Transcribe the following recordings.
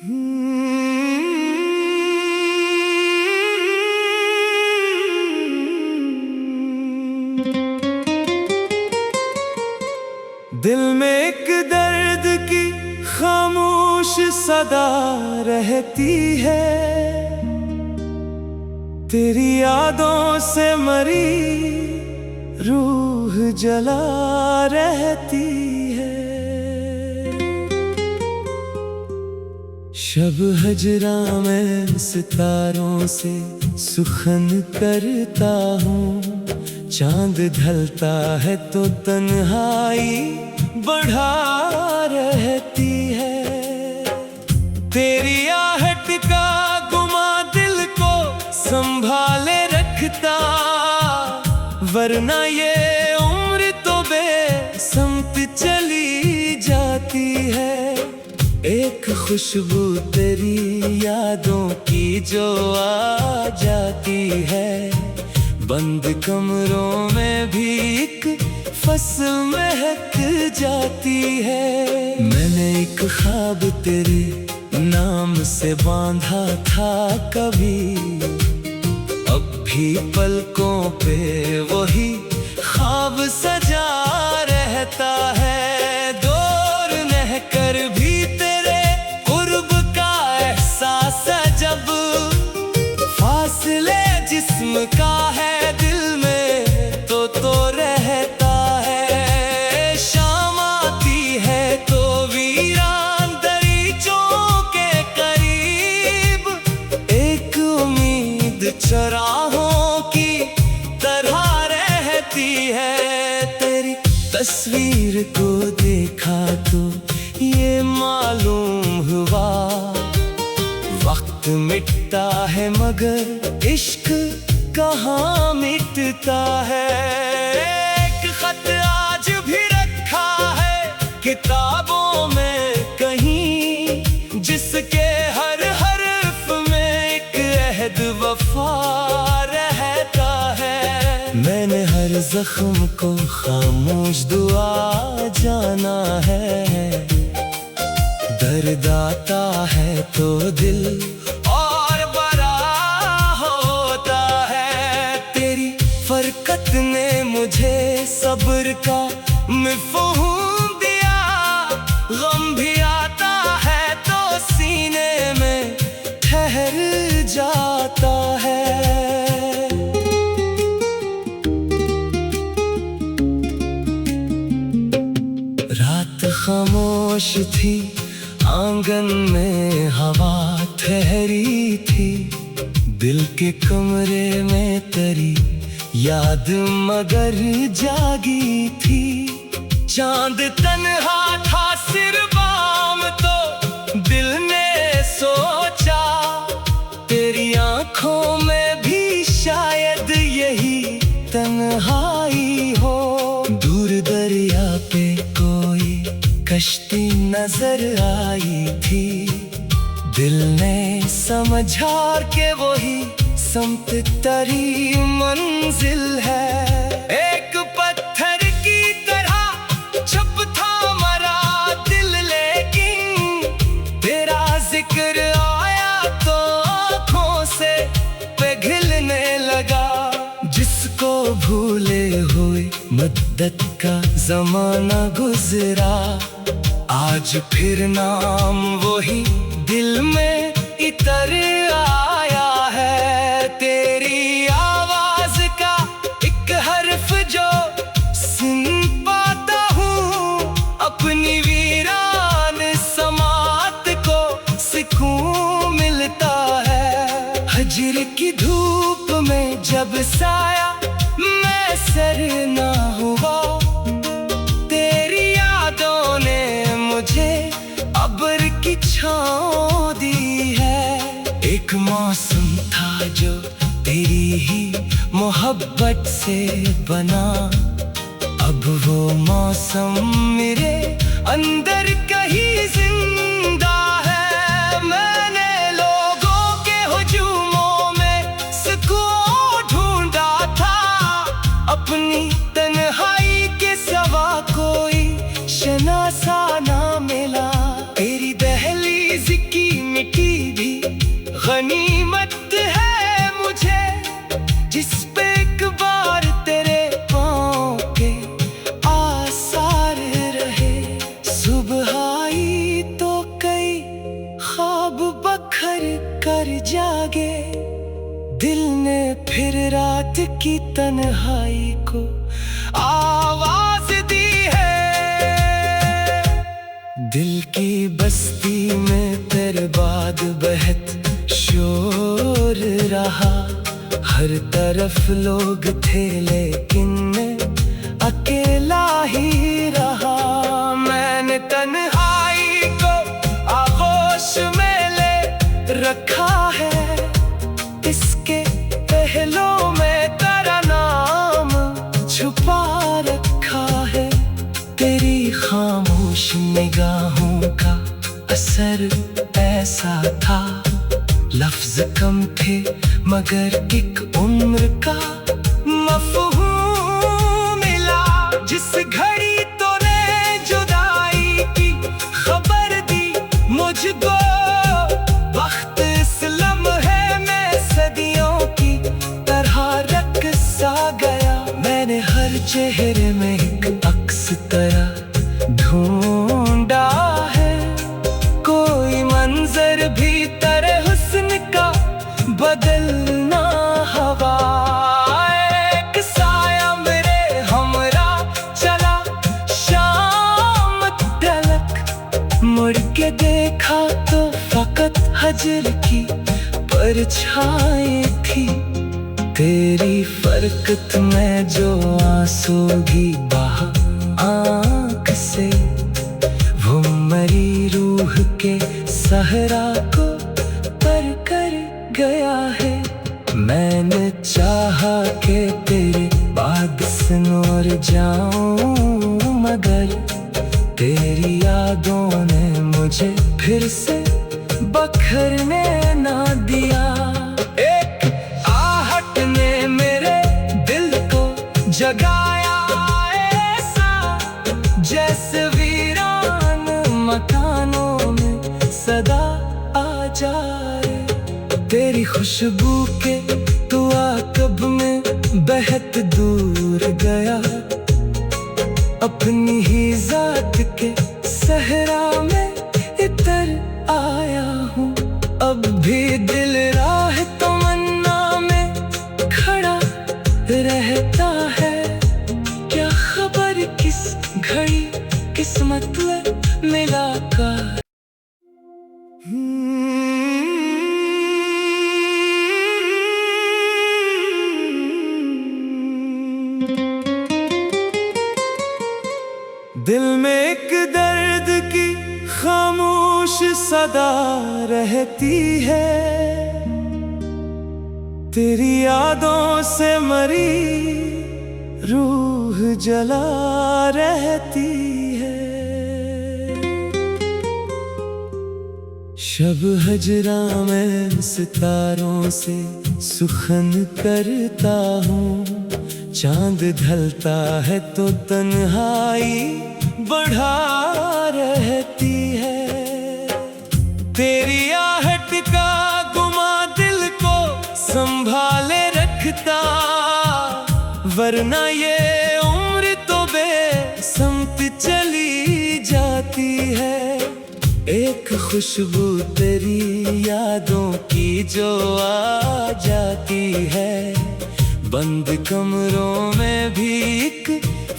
दिल में एक दर्द की खामोश सदा रहती है, तेरी यादों से मरी रूह जला रहती है। शब हजरा में सितारों से सुखन करता हूँ, चांद ढलता है तो तन्हाई बढ़ा रहती है। तेरी आहट का गुमा दिल को संभाले रखता, वरना ये उम्र तो बेसमत चली जाती है। एक खुशबू तेरी यादों की जो आ जाती है, बंद कमरों में भी एक फसल महक जाती है। मैंने एक ख्वाब तेरे नाम से बांधा था कभी, अब भी पलकों पे वही ख्वाब सजा रहता है। दूर रह कर भी तेरे कुर्ब का एहसास है, जब फासले जिस्म का है तो रहता है। शाम आती है तो वीरान दरीचों के करीब एक उम्मीद चराहों की तरह रहती है। तेरी तस्वीर को देखा तो ये मालूम हुआ, वक्त मिटता है मगर इश्क कहाँ मिटता है। एक खत आज भी रखा है किताबों में कहीं, जिसके हर हर्फ में एक अहद वफा रहता है। मैंने हर जख्म को खामोश दुआ जाना है, दर्द आता है तो दिल और बड़ा होता है। तेरी फरकत ने मुझे सब्र का मफ़हूम दिया, गम भी आता है तो सीने में ठहर जाता है। रात खामोश थी, आंगन में हवा ठहरी थी, दिल के कमरे में तेरी याद मगर जागी थी। चांद तन्हा था सिर बाम तो दिल ने सोचा, तेरी आंखों में भी शायद यही तन्हाई हो। दूर दरिया पे कोई कश्ती नजर आई थी, दिल ने समझा के वही समत तरी मंजिल है। एक पत्थर की तरह छप था मरा दिल, लेकिन तेरा जिक्र आया तो आँखों से पिघलने लगा। जिसको भूले हुए मद्दत का जमाना गुजरा, आज फिर नाम वही दिल में इतर आया है। तेरी आवाज का एक हर्फ जो सुन पाता हूँ, अपनी वीरान समात को सुकून मिलता है। हजर की धूप में जब साया मैं सर ना हुआ, तेरी यादों ने मुझे अब्र की छाँव दी है। एक मौसम था जो तेरी ही मोहब्बत से बना, अब वो मौसम मेरे अंदर कहीं जिंदा है। मैंने लोगों के हुजूमों में सुकून ढूंढा था, अपनी तन्हाई के सिवा कोई शनासा ना मिला। तेरी दहलीज़ की गनीमत है मुझे, जिस पे एक बार तेरे पाँव के आसार रहे। सुबह आई तो कई ख्वाब बखर कर जागे, दिल ने फिर रात की तन्हाई को आवाज दी है। दिल की बस्ती में तेरे बाद बहत शोर रहा, हर तरफ लोग थे लेकिन मैं अकेला ही रहा। मैंने तन्हाई को आगोश में ले रखा है, इसके पहलों में तेरा नाम छुपा रखा है। तेरी खामोश निगाहों का असर ऐसा था, लफ्ज कम थे मगर एक उम्र का मफ़हूम मिला। जिस घड़ी तूने जुदाई की खबर दी मुझको, वक्त इस लम्हे में सदियों की तरह रक़्सा गया। मैंने हर चेहरे में एक अक्स तेरा ढूंढा है, कोई मंजर भी तेरे हुस्न का बदलना हवा। एक साया मेरे हमरा चला, शाम ढलक मुड़ के देखा तो फकत हजर की परछाई थी। तेरी फरकत में जो आंसू भी बहा आँख से, वो मरी रूह के सहरा को तर कर गया है। मैंने चाहा कि तेरे बाद सिनोर जाऊं, मगर तेरी यादों ने मुझे फिर से बखरने ना दिया। एक आहट ने मेरे दिल को जगाया ऐसा, जैसे वीरान मकानों में सदा आ जाए। तेरी खुशबू के दुआ कब में बहत दूर गया, अपनी ही जात के सहरा में इतर आया हूँ। अब भी दिल राह तमन्ना में खड़ा रहता है, क्या खबर किस घड़ी किस्मत में मिला का। दिल में एक दर्द की खामोश सदा रहती है, तेरी यादों से मरी रूह जला रहती है। शब हजरा में सितारों से सुखन करता हूँ, चांद ढलता है तो तन्हाई बढ़ा रहती है। तेरी आहट का गुमा दिल को संभाले रखता, वरना ये उम्र तो बेसमत चली जाती है। एक खुशबू तेरी यादों की जो आ जाती है, बंद कमरों में भी एक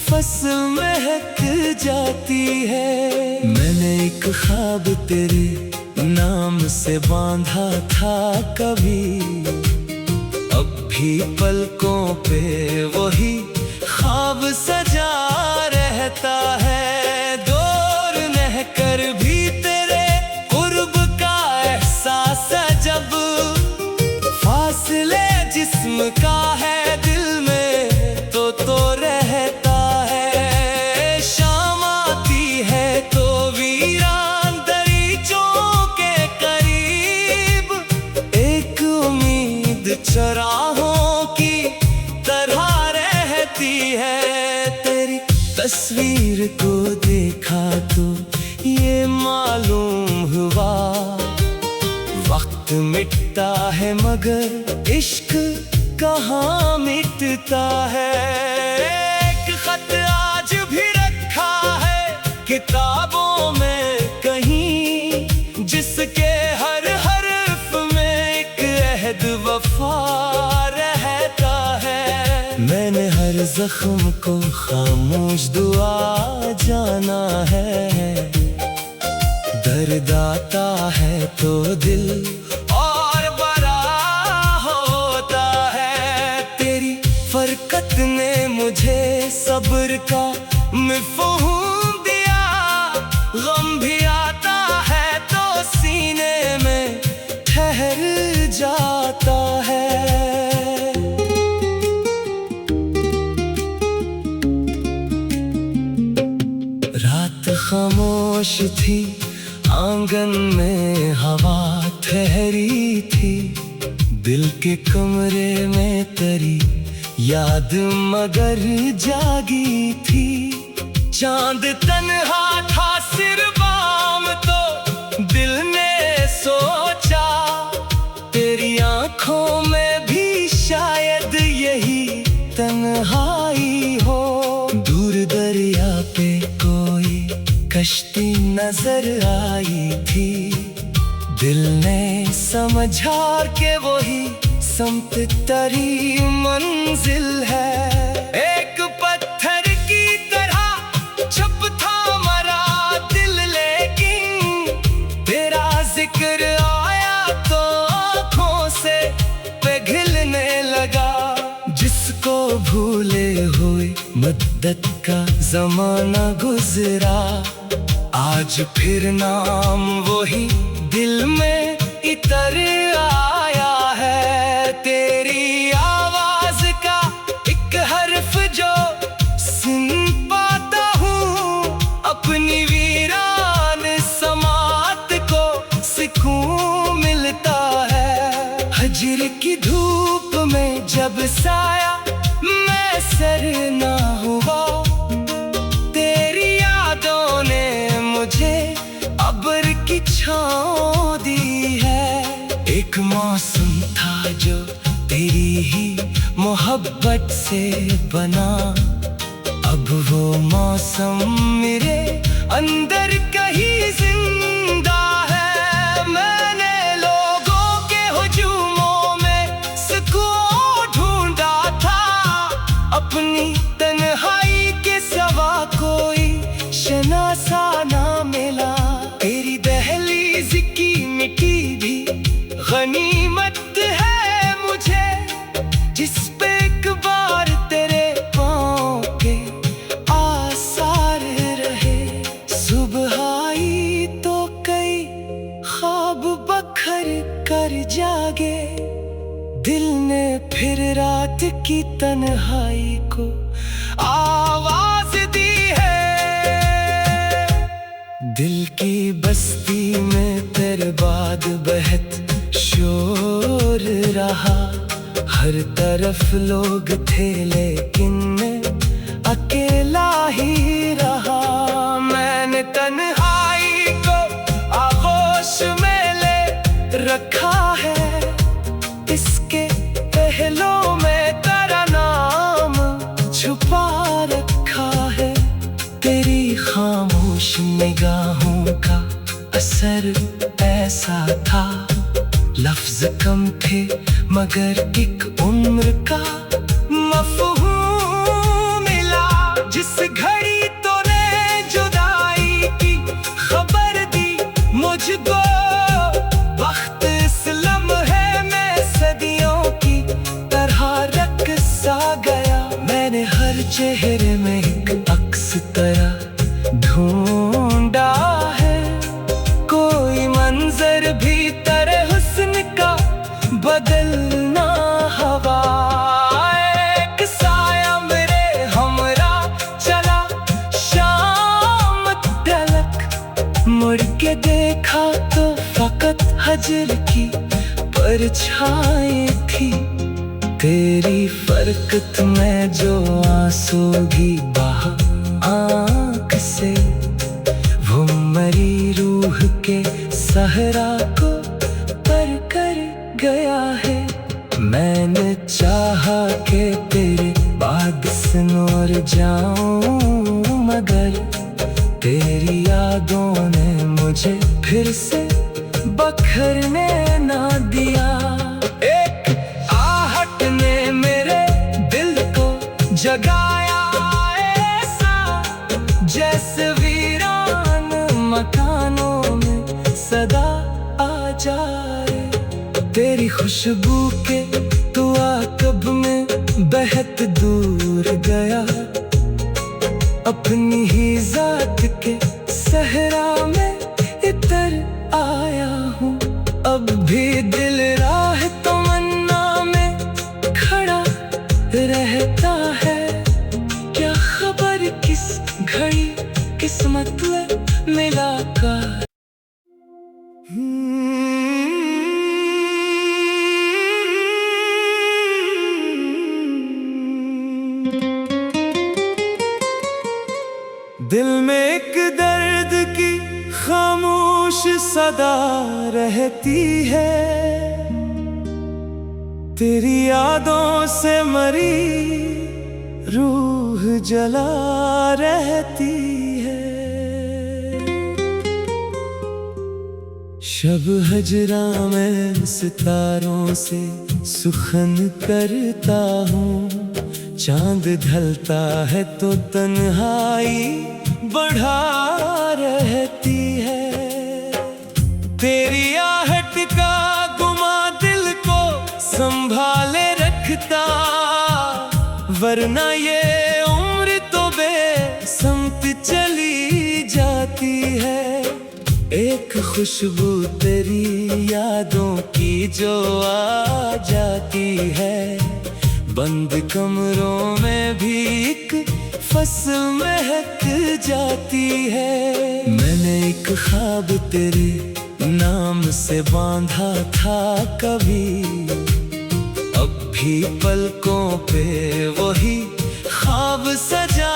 फसल महक जाती है। मैंने एक ख्वाब तेरे नाम से बांधा था कभी, अब भी पलकों पे वही ख्वाब सजा रहता है। दूर रह कर भी तेरे कुर्ब का एहसास है, जब फासले जिस्म का है दिल में तो रहता है। शाम आती है तो वीरान दरीचों के करीब एक उम्मीद चराहों की तरह रहती है। तेरी तस्वीर को देखा तो ये मालूम हुआ, वक्त वक्त मिटता है मगर इश्क कहाँ मिटता है। एक खत आज भी रखा है किताबों में कहीं, जिसके हर हर्फ में एक अहद वफा रहता है। मैंने हर जख्म को खामोश दुआ जाना है। दर्द आता है तो दिल और बड़ा होता है। तेरी फरकत ने मुझे सब्र का मफ़हूम दिया। गम भी आता है तो सीने में ठहर जाता है। रात खामोश थी, आंगन में हवा ठहरी थी। दिल के कमरे में तेरी याद मगर जागी थी। चांद तन्हा था सिर बाम तो दिल ने सोचा, तेरी आंखों में भी शायद यही तन्हाई हो। दूर दरिया पे कोई कश्ती नजर आई थी। दिल ने समझा के वही समत तरी मंजिल है। एक पत्थर की तरह छुप था मरा दिल, लेकिन तेरा जिक्र आया तो आँखों से पिघलने लगा। जिसको भूले हुए मद्दत का जमाना गुजरा, आज फिर नाम वही दिल में इतर आया है। तेरी आवाज का एक हर्फ जो सुन पाता हूँ, अपनी वीरान समात को सुकून मिलता है। हजर की धूप में जब साया मैं सर ना हुआ, अब्र की छाँव दी है। एक मौसम था जो तेरी ही मोहब्बत से बना, अब वो मौसम मेरे अंदर कहीं जिंदा है। मैंने लोगों के हुजूमों में सुकून ढूंढा था, अपनी तन्हाई के सिवा कोई शनासा ना मिला। तेरी दहलीज की मिट्टी भी गनीमत है मुझे, जिस पे एक बार तेरे पाँव के आसार रहे। सुबह आई तो कई ख्वाब बखर कर जागे, दिल ने फिर रात की तन्हाई को आवाज दी है। दिल की बस्ती में तेरे बाद बहत शोर रहा। हर तरफ लोग थे लेकिन मैं अकेला ही रहा। मैंने तन्हाई को आगोश में ले रखा है, इसके पहलों में तेरा नाम छुपा रखा है। तेरी खामोश निगाहों का असर ऐसा था, लफ्ज कम थे मगर एक उम्र का मफ़हूम मिला। जिस घड़ी तूने जुदाई की खबर दी मुझको, वक्त इस लम्हे में सदियों की तरह रक़्सा गया। मैंने हर चेहरे में एक अक्स तरह ढूंढा है, कोई मंजर भी तेरे हुस्न का बदलना हवा। एक साया मेरे हमरा चला शाम तलक, मुड़ के देखा तो फकत हजर की परछाई थी। तेरी फरकत में जो आंसू भी बहा आँख से, वो मरी रूह के सहरा को पर कर गया है। मैंने चाहा कि तेरे बाद सिनोर जाऊं, मगर तेरी यादों ने मुझे फिर से बखरने ना दिया। एक आहट ने मेरे दिल को जगाया ऐसा, जैसे वीरान मकानों में सदा आ जाए। तेरी खुशबू के दुआ कब में बहत दूर गया, अपनी ही जात के सहरा में इतर आया हूँ। अब भी दिल राह तमन्ना में खड़ा रहता है। क्या खबर किस घड़ी किस्मत में मिला का। दिल में एक दर्द की खामोश सदा रहती है, तेरी यादों से मरी रूह जला रहती है। शब हजरा में सितारों से सुखन करता हूँ, चांद ढलता है तो तन्हाई बढ़ा रहती है। तेरी आहट का गुमा दिल को संभाले रखता, वरना ये उम्र तो बेसमत चली जाती है। एक खुशबू तेरी यादों की जो आ जाती है, बंद कमरों में भी एक फसल महक जाती है। मैंने एक ख्वाब तेरे नाम से बांधा था कभी, अब भी पलकों पे वही ख्वाब सजा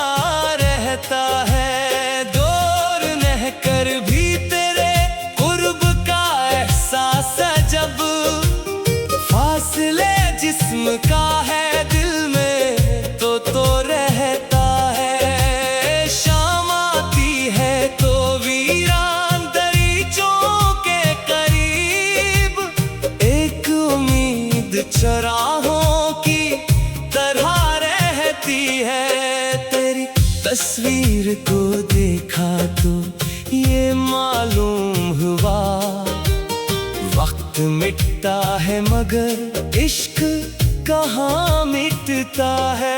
रहता है। दूर रह कर भी तेरे कुर्ब का एहसास है, जब फासले जिस्म का है दिल में तो रहता है। शाम आती है तो वीरान दरीचों के करीब एक उम्मीद चराहों की तरह रहती है। तेरी तस्वीर को देखा तो ये मालूम हुआ, वक्त मिटता है मगर इश्क कहाँ मिटता है।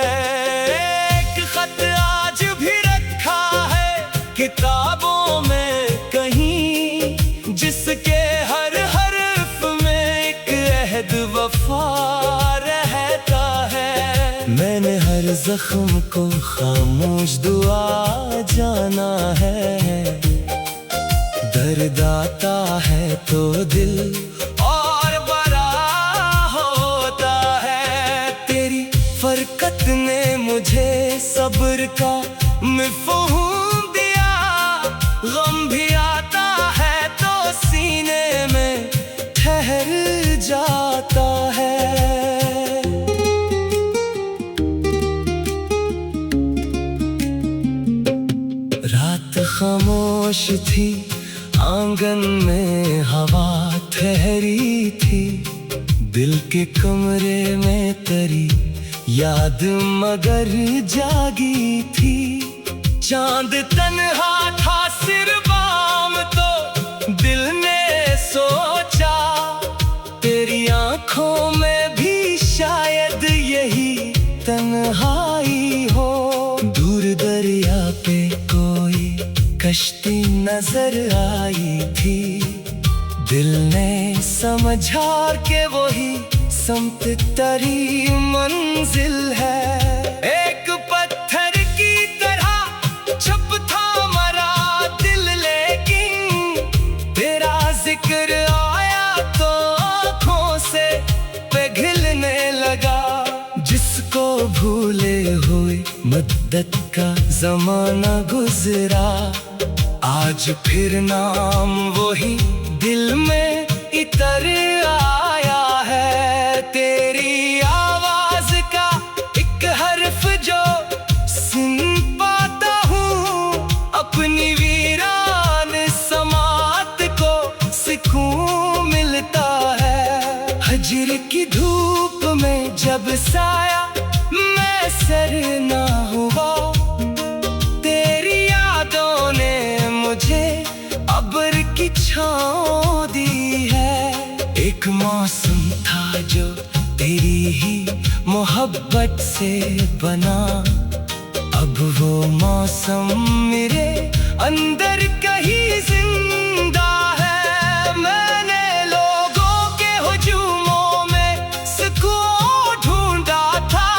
एक खत आज भी रखा है किताबों में कहीं, जिसके हर हर्फ में एक अहद वफा रहता है। मैंने हर जख्म को खामोश दुआ जाना है, दर्द आता है तो दिल और बड़ा होता है। तेरी फरकत ने मुझे सब्र का मफ़हूम दिया, गम भी आता है तो सीने में ठहर जाता है। रात खामोश थी, आंगन में हवा ठहरी थी, दिल के कमरे में तेरी याद मगर जागी थी। चांद तन्हा था सिर बाम तो दिल ने सोचा, तेरी आंखों में भी शायद यही तन्हाई हो। दूर दरिया पे कोई कश्ती नजर आई थी, दिल ने समझा के वही समत तरी मंजिल है। एक पत्थर की तरह छप था मरा दिल, लेकिन तेरा जिक्र आया तो आँखों से पिघलने लगा। जिसको भूले हुए मद्दत का जमाना गुजरा, आज फिर नाम वही दिल में इतर आ सुकून मिलता है। हजर की धूप में जब साया मैं सर ना हुआ, तेरी यादों ने मुझे अब्र की छाँव दी है। एक मौसम था जो तेरी ही मोहब्बत से बना, अब वो मौसम मेरे अंदर कहीं जिंदा है। मैंने लोगों के हुजूमों में सुकून ढूंढा था,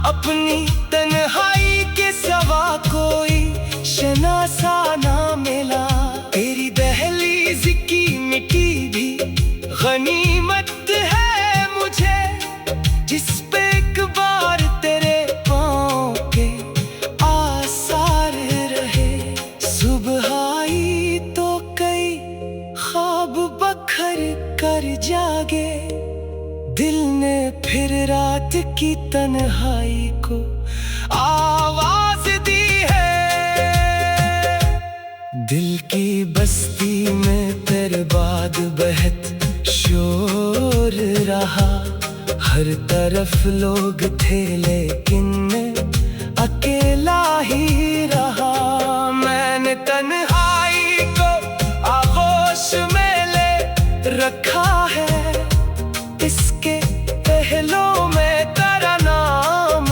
अपनी तन्हाई के सिवा कोई शनासा ना मिला। तेरी दहलीज की मिट्टी भी गनीमत है मुझे, जिस पे एक बार तेरे पाँव के आसार रहे। सुबह आई तो कई ख्वाब बखर कर जागे, दिल ने फिर रात की तन्हाई को आवाज दी है। दिल की बस्ती में तेरे बाद बहत शोर रहा, हर तरफ लोग थे लेकिन मैं अकेला ही रहा। मैंने तन्हाई को आगोश में ले रखा है, इसके पहलों में तेरा नाम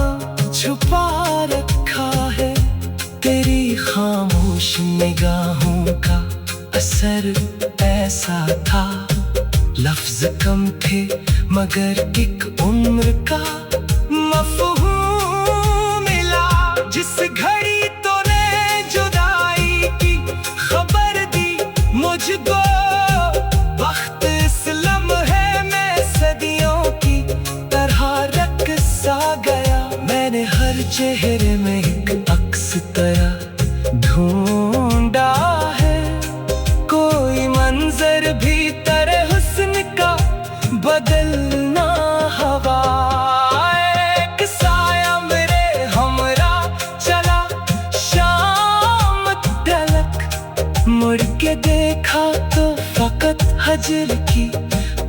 छुपा रखा है। तेरी खामोश निगाहों का असर ऐसा था, लफ्ज कम थे मगर एक उम्र का मफ़हूम मिला। जिस घड़ी तूने जुदाई की खबर दी मुझको, वक्त इस लम्हे में सदियों की तरह रक़्सा गया। मैंने हर चेहरे में एक अक्स तेरा ढूंढा है, कोई मंजर भी तेरे हुस्न का बदलना हवा। एक साया मेरे हमरा चला शाम ढलक, मुड़ के देखा तो फकत हजर की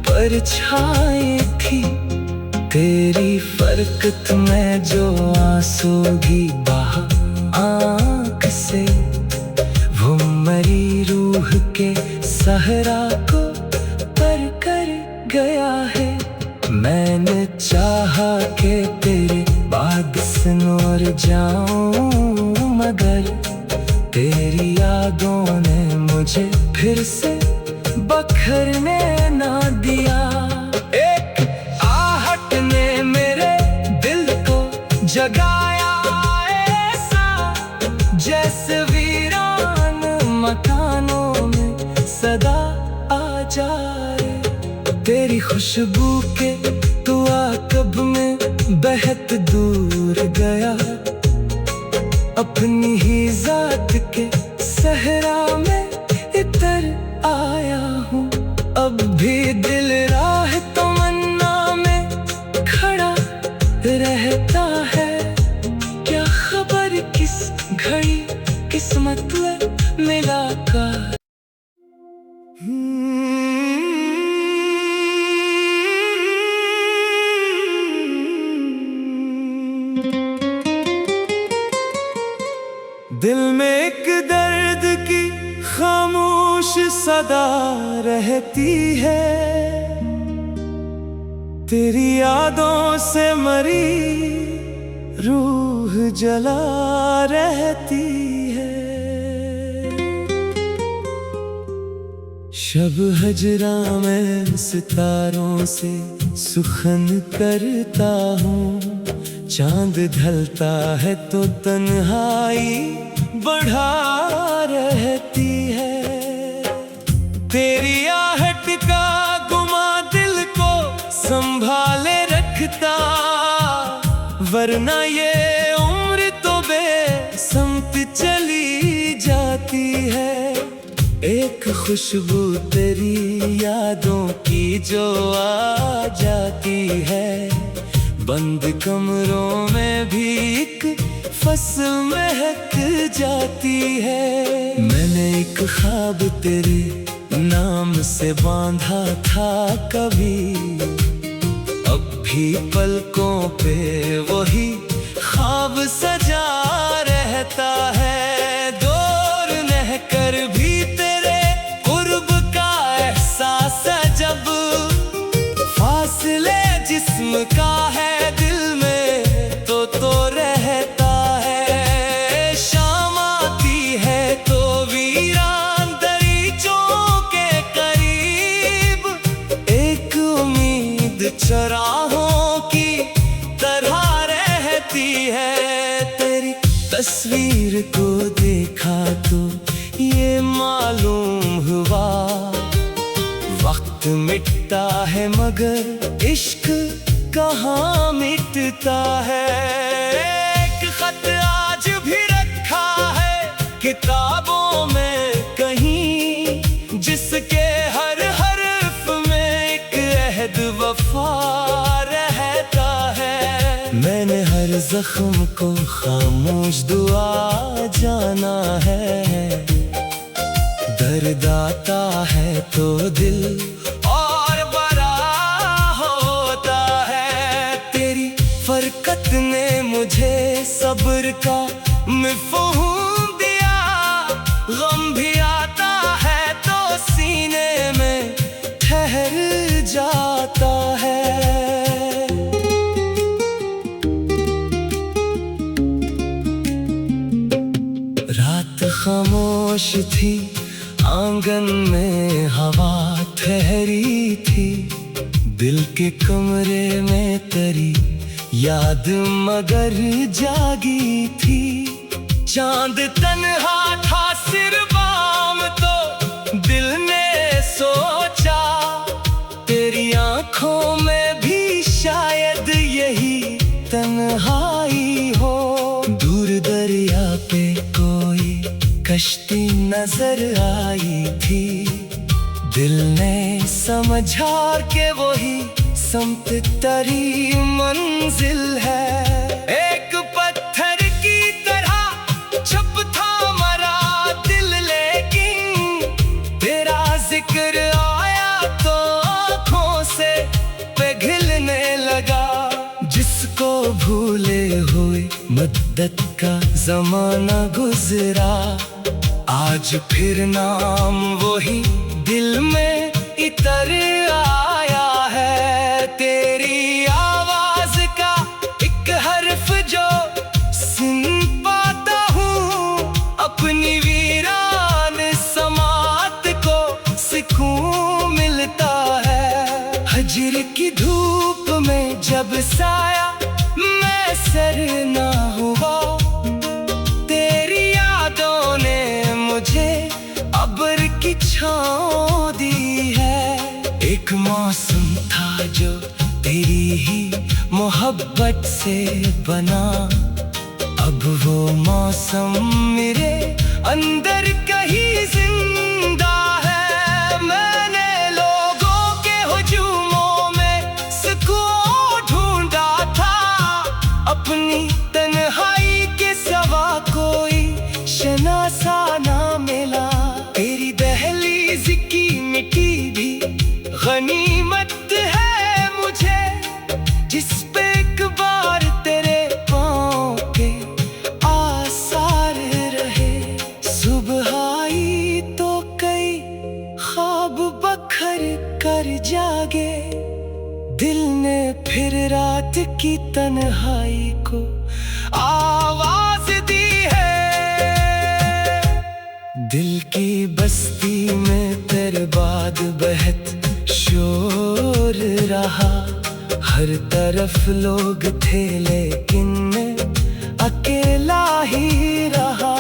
परछाई थी। तेरी फरकत में जो आंसू भी बहा आँख से, वो मरी रूह के सहरा को पर कर गया है। मैंने चाहा कि तेरे बाद सिनोर जाऊं, मगर तेरी यादों ने मुझे फिर से बखरने ना दिया। एक आहट ने मेरे दिल को जगाया ऐसा, जैसे वीरान मकानों में सदा आ जाए। तेरी खुशबू के दुआ कब में बहत दूर गया, अपनी ही जात के सहरा में इतर आया हूँ। अब भी दिल राह तमन्ना में खड़ा रहता है, क्या खबर किस घड़ी किस्मत में मिला का। दिल में एक दर्द की खामोश सदा रहती है, तेरी यादों से मरी रूह जला रहती है। शब हजरा में सितारों से सुखन करता हूँ, चांद ढलता है तो तन्हाई बढ़ा रहती है। तेरी आहट का गुमा दिल को संभाले रखता, वरना ये उम्र तो बेसमत चली जाती है। एक खुशबू तेरी यादों की जो आ जाती है, बंद कमरों में भी एक फसल महक जाती है। मैंने एक ख्वाब तेरे नाम से बांधा था कभी, अब भी पलकों पे वही ख्वाब सजा रहता है। दूर रह कर भी तेरे कुर्ब का एहसास है, जब फासले जिस्म का है दिल में तो रहता है। शाम आती है तो वीरान दरीचों के करीब, एक उम्मीद चराहों की तरह रहती है। तेरी तस्वीर को देखा तो ये मालूम हुआ, वक्त मिटता है मगर इश्क कहाँ मिटता है। एक खत आज भी रखा है किताबों में कहीं, जिसके हर हर्फ में एक अहद वफा रहता है। मैंने हर जख्म को खामोश दुआ जाना है, दर्द आता है तो दिल और बड़ा होता है। तेरी फरकत ने मुझे सब्र का मफ़हूम दिया, गम भी आता है तो सीने में ठहर जाता है। रात खामोश थी, आंगन में हवा ठहरी थी, दिल के कमरे में तेरी याद मगर जागी थी। चांद तन्हा था सिर बाम तो दिल ने सोचा, तेरी आंखों में भी शायद यही तन्हाई हो। दूर दरिया पे कोई कश्ती नजर आई थी, दिल ने समझा के वही समत तरी मंजिल है। एक पत्थर की तरह छप था मरा दिल, लेकिन तेरा जिक्र आया तो आँखों से पिघलने लगा। जिसको भूले हुए मद्दत का जमाना गुजरा, आज फिर नाम वही दिल में इतर आया है। तेरी आवाज का एक हर्फ जो सुन पाता हूँ, अपनी वीरान समात को सुकून मिलता है। हजर की धूप में जब साया मैं सर ना हुआ, तेरी यादों ने मुझे अब्र की छाँव दी है। एक मौसम था जो तेरी ही मोहब्बत से बना, अब वो मौसम मेरे अंदर कहीं जिंदा है। मैंने लोगों के हुजूमों में सुकून ढूंढा था, अपनी तन्हाई के सिवा कोई शनासा ना मिला। तेरी दहलीज की मिट्टी भी गनीमत है मुझे, जिस पे एक बार तेरे पाँव के आसार रहे। सुबह आई तो कई ख्वाब बखर कर जागे, दिल ने फिर रात की तन्हाई को आवाज दी है। दिल की बस्ती में तेरे बाद बहत शोर रहा, हर तरफ लोग थे लेकिन मैं अकेला ही रहा।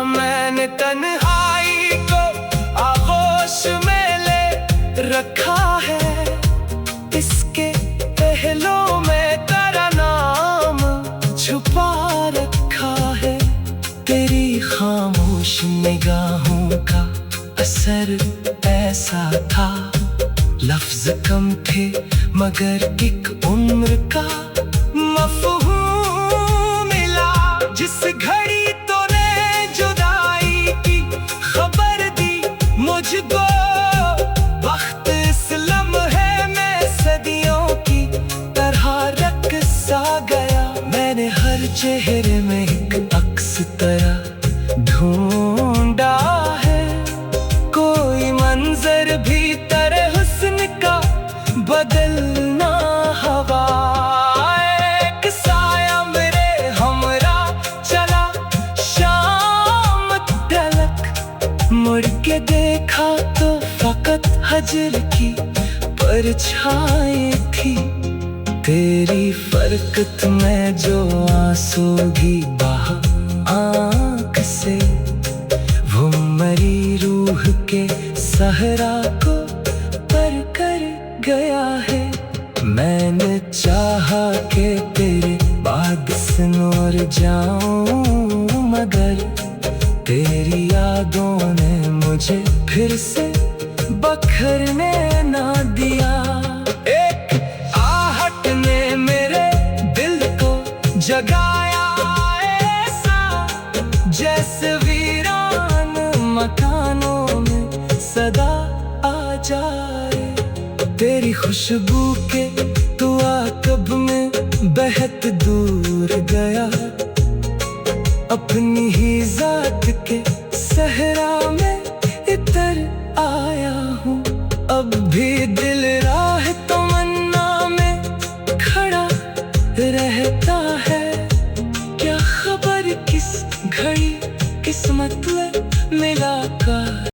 मैंने तन्हाई को आगोश में ले रखा है, इसके पहलों में तेरा नाम छुपा रखा है। तेरी खामोश निगाहों का असर ऐसा था, लफ्ज कम थे मगर एक उम्र का मफ़हूम मिला। जिस घड़ी तूने जुदाई की खबर दी मुझको, की परछाई थी। तेरी फरकत में जो आंसू भी बहा आँख से, वो मेरी रूह के सहरा को पर कर गया है। मैंने चाहा कि तेरे बाद सिनुर जाऊं, मगर तेरी यादों ने मुझे फिर से बखरने ना दिया। एक आहट ने मेरे दिल को जगाया ऐसा, जैसे वीरान मकानों में सदा आ जाए। तेरी खुशबू के दुआ कब में बहत दूर